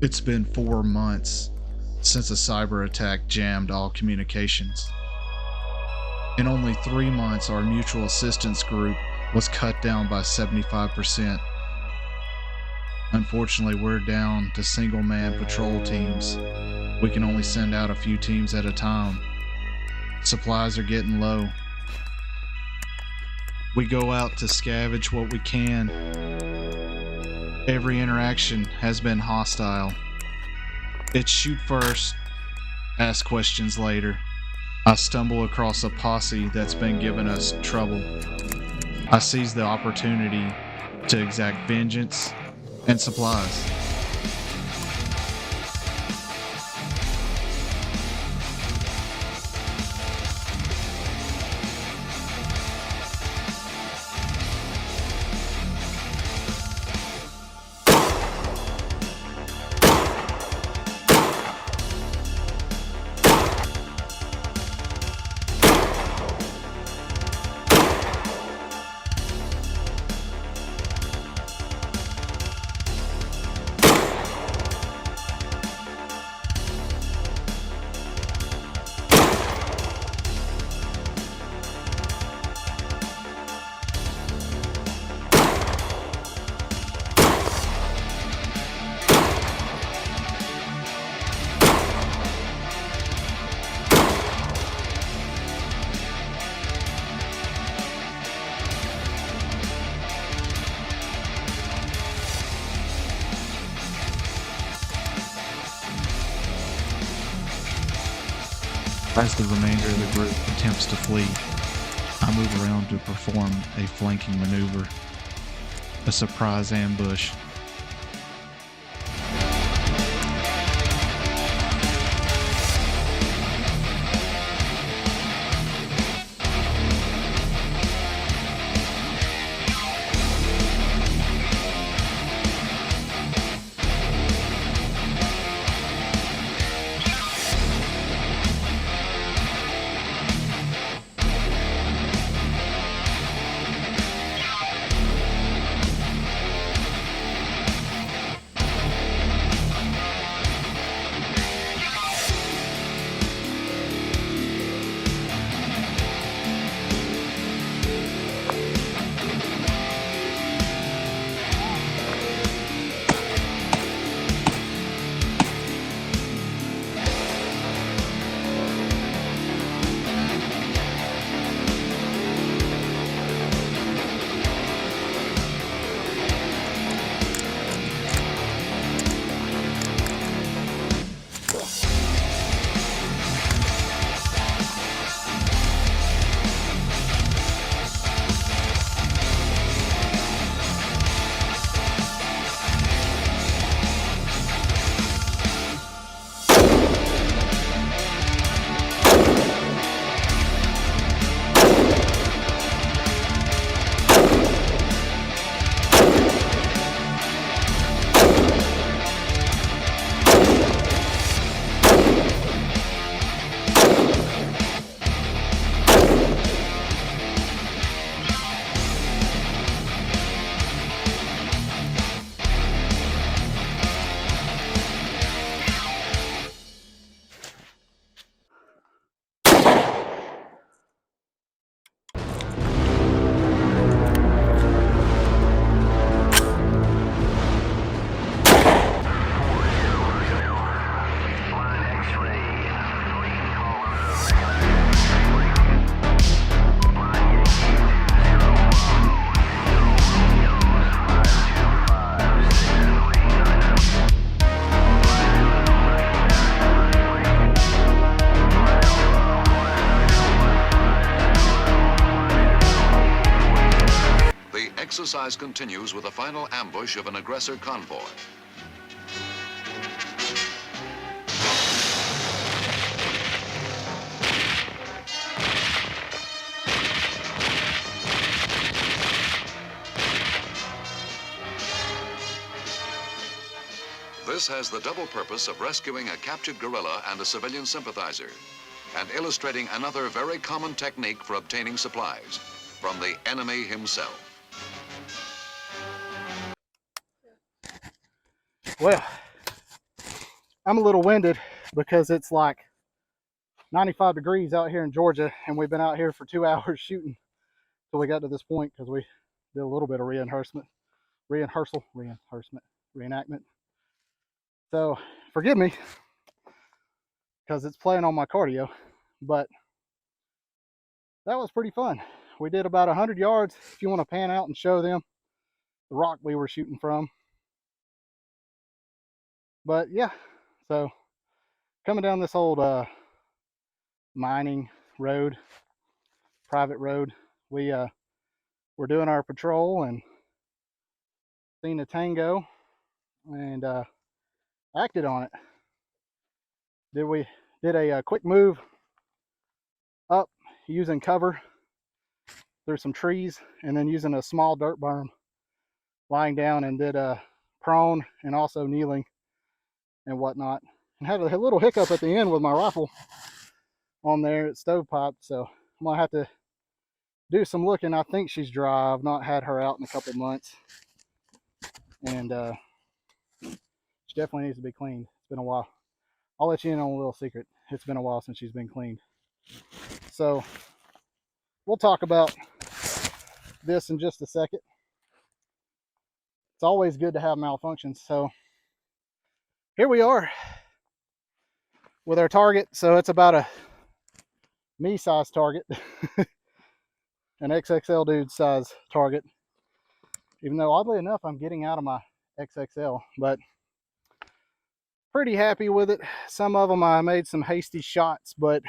It's been 4 months since a cyber attack jammed all communications. In only 3 months, our mutual assistance group was cut down by 75%. Unfortunately, we're down to single-man patrol teams. We can only send out a few teams at a time. Supplies are getting low. We go out to scavenge what we can. Every interaction has been hostile. It's shoot first, ask questions later. I stumble across a posse that's been giving us trouble. I seize the opportunity to exact vengeance and supplies. As the remainder of the group attempts to flee, I move around to perform a flanking maneuver, a surprise ambush. Exercise continues with a final ambush of an aggressor convoy. This has the double purpose of rescuing a captured guerrilla and a civilian sympathizer, and illustrating another very common technique for obtaining supplies from the enemy himself. Well, I'm a little winded because it's like 95 degrees out here in Georgia, and we've been out here for 2 hours shooting till we got to this point because we did a little bit of reenactment. So forgive me because it's playing on my cardio, but that was pretty fun. We did about 100 yards. If you want to pan out and show them the rock we were shooting from. But yeah, so coming down this old mining road, private road, we're doing our patrol and seen a tango and acted on it. We did a quick move up using cover through some trees, and then using a small dirt berm, lying down, and did a prone and also kneeling and whatnot, and had a little hiccup at the end with my rifle on there at stovepipe. So I'm gonna have to do some looking. I think she's dry. I've not had her out in a couple months, and she definitely needs to be cleaned. It's been a while. I'll let you in on a little secret. It's been a while since she's been cleaned. So we'll talk about this in just a second. It's always good to have malfunctions. So here we are with our target. So it's about a me size target, an XXL dude size target. Even though oddly enough, I'm getting out of my XXL, but pretty happy with it. Some of them I made some hasty shots, but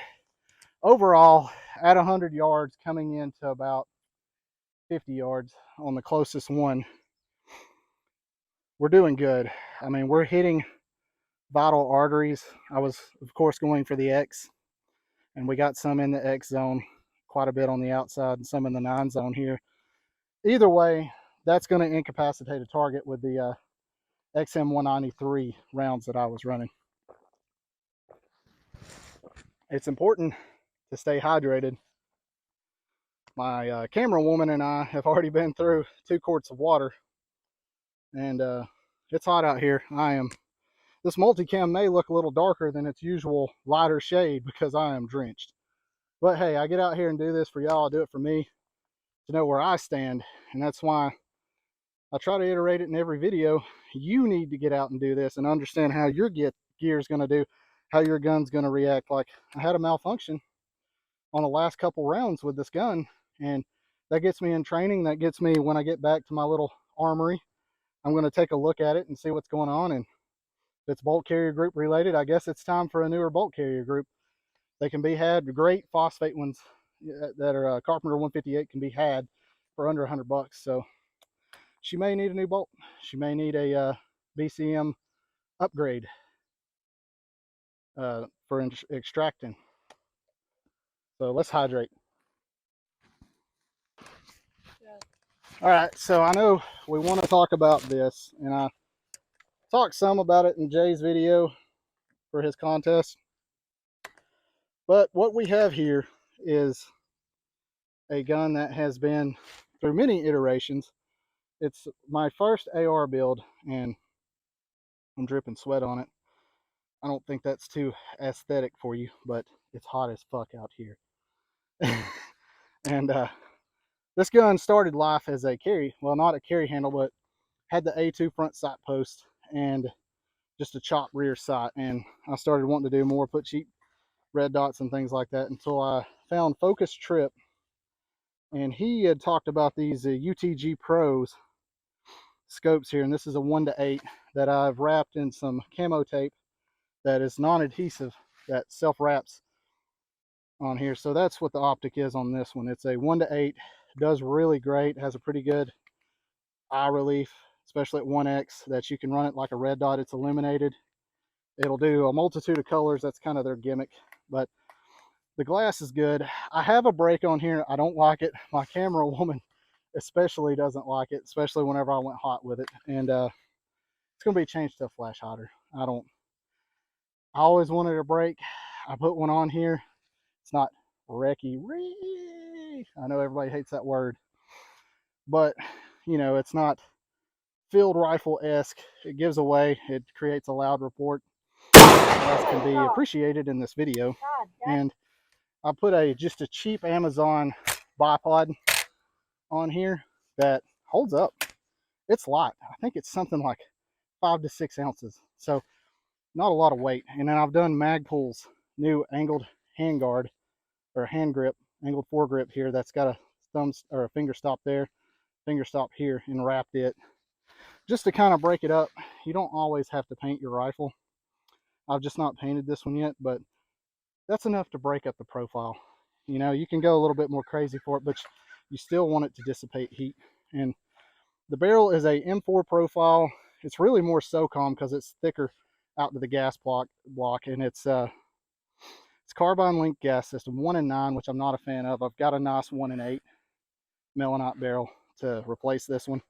overall at 100 yards, coming into about 50 yards on the closest one, we're doing good. I mean, we're hitting vital arteries. I was of course going for the X, and we got some in the X zone, quite a bit on the outside, and some in the 9 zone here. Either way, that's going to incapacitate a target with the XM193 rounds that I was running. It's important to stay hydrated. My camera woman and I have already been through 2 quarts of water, and it's hot out here. This multicam may look a little darker than its usual lighter shade because I am drenched. But hey, I get out here and do this for y'all. I do it for me to know where I stand, and that's why I try to iterate it in every video. You need to get out and do this and understand how your gear is going to do, how your gun's going to react. Like, I had a malfunction on the last couple rounds with this gun, and that gets me in training. That gets me, when I get back to my little armory, I'm going to take a look at it and see what's going on. And if it's bolt carrier group related, I guess it's time for a newer bolt carrier group. They can be had. Great phosphate ones that are Carpenter 158 can be had for under $100. So she may need a new bolt. She may need a BCM upgrade for extracting. So let's hydrate. All right, so I know we want to talk about this, and I talked some about it in Jay's video for his contest. But what we have here is a gun that has been through many iterations. It's my first AR build, and I'm dripping sweat on it. I don't think that's too aesthetic for you, but it's hot as fuck out here. And this gun started life as a carry, well, not a carry handle, but had the A2 front sight post and just a chop rear sight. And I started wanting to do more, put cheap red dots and things like that, until I found Focus Trip, and he had talked about these UTG Pros scopes here, and this is a 1:8 that I've wrapped in some camo tape that is non-adhesive, that self-wraps on here. So that's what the optic is on this one. It's a 1:8, does really great, has a pretty good eye relief, especially at 1x, that you can run it like a red dot. It's illuminated. It'll do a multitude of colors. That's kind of their gimmick, but the glass is good. I have a break on here. I don't like it. My camera woman especially doesn't like it, especially whenever I went hot with it. And it's going to be changed to a flash hider. I always wanted a break. I put one on here. It's not wrecky. I know everybody hates that word, but you know, it's not field rifle-esque. It gives away. It creates a loud report. as can be appreciated in this video. And I put just a cheap Amazon bipod on here that holds up. It's light. I think it's something like 5 to 6 ounces. So not a lot of weight. And then I've done Magpul's new angled handguard or hand grip, angled foregrip here. That's got a thumb or a finger stop there, finger stop here, and wrapped it just to kind of break it up. You don't always have to paint your rifle. I've just not painted this one yet, but that's enough to break up the profile. You know, you can go a little bit more crazy for it, but you still want it to dissipate heat. And the barrel is a M4 profile. It's really more SOCOM because it's thicker out to the gas block, and it's carbine link gas system 1 and 9, which I'm not a fan of. I've got a nice 1 and 8 Melanite barrel to replace this one,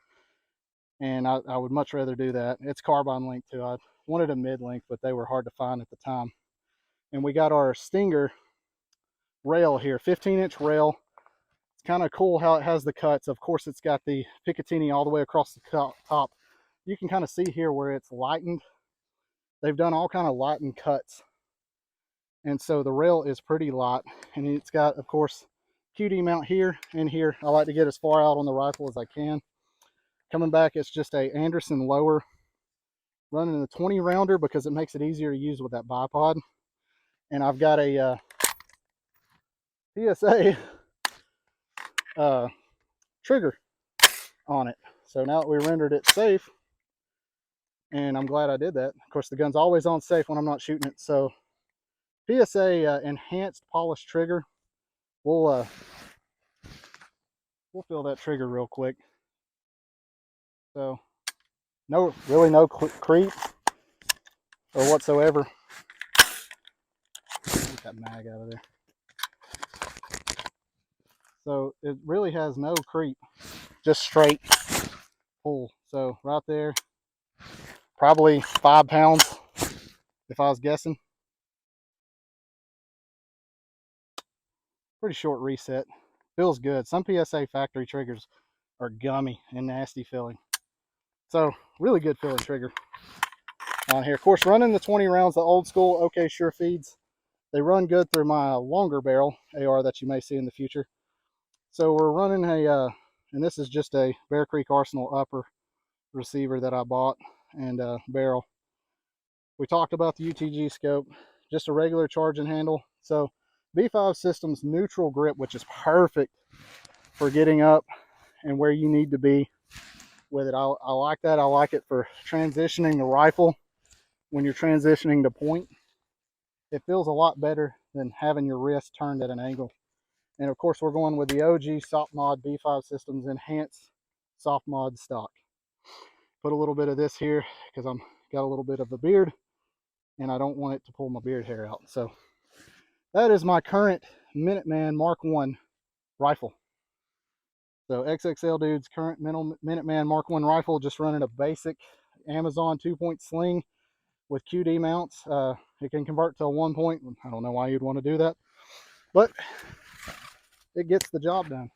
and I would much rather do that. It's carbine link too. I wanted a mid length, but they were hard to find at the time. And we got our Stinger rail here, 15-inch rail. It's kind of cool how it has the cuts. Of course, it's got the Picatinny all the way across the top. You can kind of see here where it's lightened. They've done all kind of lightened cuts. And so the rail is pretty light. And it's got, of course, QD mount here and here. I like to get as far out on the rifle as I can. Coming back, it's just a Anderson lower, running the 20 rounder because it makes it easier to use with that bipod. And I've got a PSA trigger on it. So now that we rendered it safe, and I'm glad I did that. Of course, the gun's always on safe when I'm not shooting it. So PSA enhanced polished trigger. We'll feel that trigger real quick. So really no creep or whatsoever. Get that mag out of there. So it really has no creep, just straight pull. So right there, probably 5 pounds if I was guessing. Pretty short reset. Feels good. Some PSA factory triggers are gummy and nasty feeling. So really good feeling trigger on here. Of course, running the 20 rounds, the old school OK Sure feeds. They run good through my longer barrel AR that you may see in the future. So we're running and this is just a Bear Creek Arsenal upper receiver that I bought, and barrel. We talked about the UTG scope, just a regular charging handle. So B5 Systems neutral grip, which is perfect for getting up and where you need to be with it. I like that. I like it for transitioning the rifle when you're transitioning to point. It feels a lot better than having your wrist turned at an angle. And of course, we're going with the OG Soft Mod B5 Systems Enhanced Soft Mod stock. Put a little bit of this here because I'm got a little bit of a beard and I don't want it to pull my beard hair out. So that is my current Minuteman Mark I rifle. So XXL dude's current Minuteman Mark I rifle, just running a basic Amazon 2-point sling with QD mounts. It can convert to a 1-point. I don't know why you'd want to do that, but it gets the job done.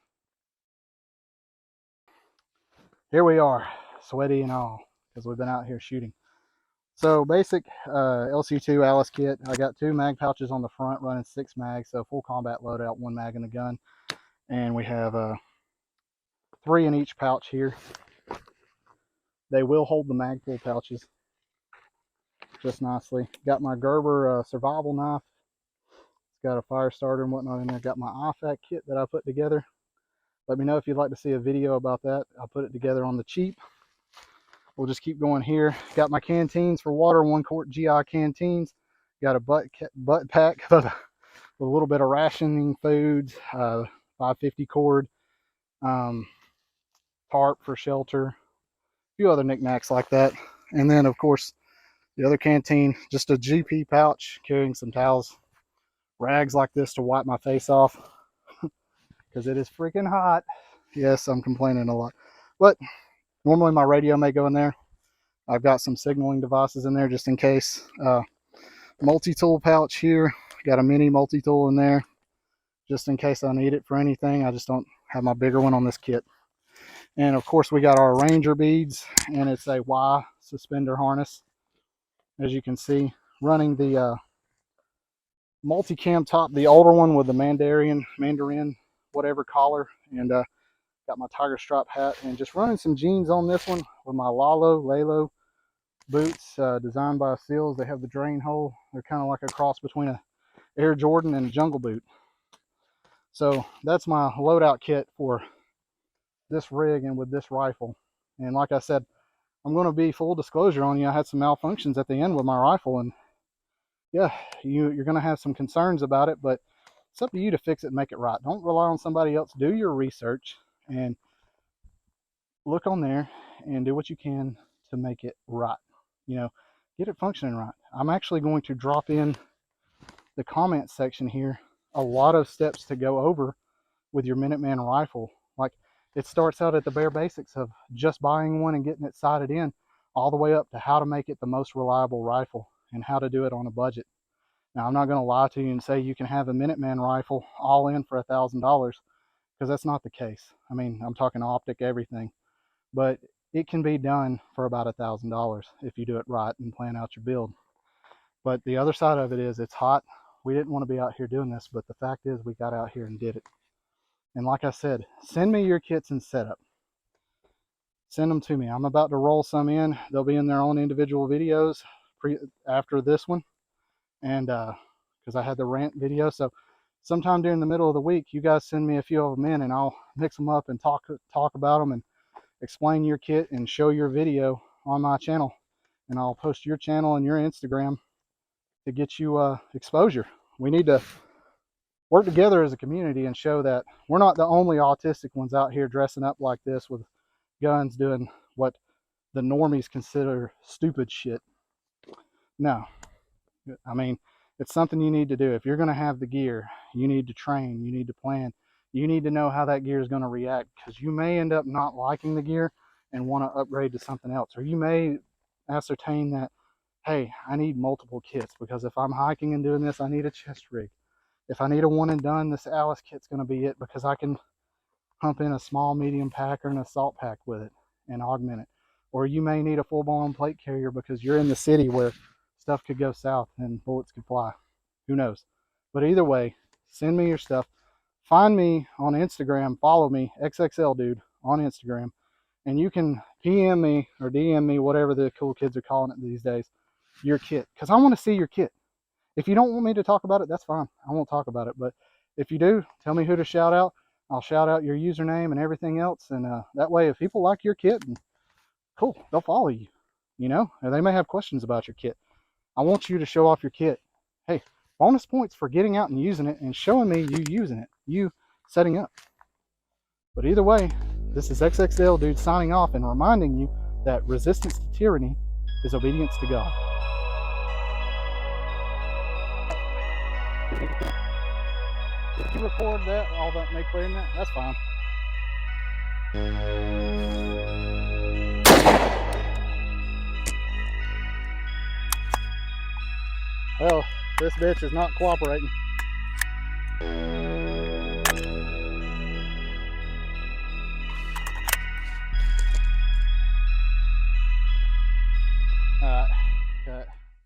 Here we are, sweaty and all, because we've been out here shooting. So basic LC2 Alice kit. I got 2 mag pouches on the front running 6 mags, so full combat loadout, 1 mag in the gun. And we have 3 in each pouch here. They will hold the Magpul pouches just nicely. Got my Gerber survival knife. It's got a fire starter and whatnot in there. Got my IFAK kit that I put together. Let me know if you'd like to see a video about that. I'll put it together on the cheap. We'll just keep going here. Got my canteens for water, 1-quart GI canteens. Got a butt pack with a little bit of rationing foods, 550 cord, tarp for shelter, a few other knickknacks like that. And then, of course, the other canteen, just a GP pouch carrying some towels, rags like this to wipe my face off because it is freaking hot. Yes, I'm complaining a lot, but normally my radio may go in there. I've got some signaling devices in there just in case. Multi-tool pouch here. Got a mini multi-tool in there just in case I need it for anything. I just don't have my bigger one on this kit. And of course we got our Ranger beads, and it's a Y suspender harness. As you can see, running the multicam top, the older one with the Mandarin, whatever collar, and got my tiger stripe hat, and just running some jeans on this one with my Lalo boots, designed by Seals. They have the drain hole. They're kind of like a cross between a Air Jordan and a jungle boot. So that's my loadout kit for this rig and with this rifle. And like I said, I'm going to be full disclosure on you. I had some malfunctions at the end with my rifle, and yeah, you're going to have some concerns about it, but it's up to you to fix it and make it right. Don't rely on somebody else. Do your research and look on there and do what you can to make it right. You know, get it functioning right. I'm actually going to drop in the comment section here a lot of steps to go over with your Minuteman rifle. Like, it starts out at the bare basics of just buying one and getting it sighted in, all the way up to how to make it the most reliable rifle and how to do it on a budget. Now, I'm not going to lie to you and say you can have a Minuteman rifle all in for $1,000, because that's not the case. I mean, I'm talking optic, everything, but it can be done for about $1,000 if you do it right and plan out your build. But the other side of it is, it's hot. We didn't want to be out here doing this, but the fact is we got out here and did it. And like I said, send me your kits and setup. Send them to me. I'm about to roll some in. They'll be in their own individual videos after this one. And because I had the rant video. So sometime during the middle of the week, you guys send me a few of them in, and I'll mix them up and talk about them and explain your kit and show your video on my channel. And I'll post your channel and your Instagram to get you exposure. We need to work together as a community and show that we're not the only autistic ones out here dressing up like this with guns, doing what the normies consider stupid shit. No, I mean, it's something you need to do. If you're going to have the gear, you need to train, you need to plan, you need to know how that gear is going to react, because you may end up not liking the gear and want to upgrade to something else. Or you may ascertain that, hey, I need multiple kits, because if I'm hiking and doing this, I need a chest rig. If I need a one and done, this Alice kit's going to be it, because I can pump in a small medium pack or an assault pack with it and augment it. Or you may need a full-blown plate carrier because you're in the city where stuff could go south and bullets could fly. Who knows? But either way, send me your stuff. Find me on Instagram. Follow me, XXL Dude, on Instagram. And you can PM me or DM me, whatever the cool kids are calling it these days, your kit. Because I want to see your kit. If you don't want me to talk about it, that's fine. I won't talk about it. But if you do, tell me who to shout out. I'll shout out your username and everything else. And that way, if people like your kit, cool, they'll follow you. You know, and they may have questions about your kit. I want you to show off your kit. Hey, bonus points for getting out and using it and showing me you using it, you setting up. But either way, this is XXL Dude signing off and reminding you that resistance to tyranny is obedience to God. If you record that, all that may play in that, that's fine. Well, this bitch is not cooperating.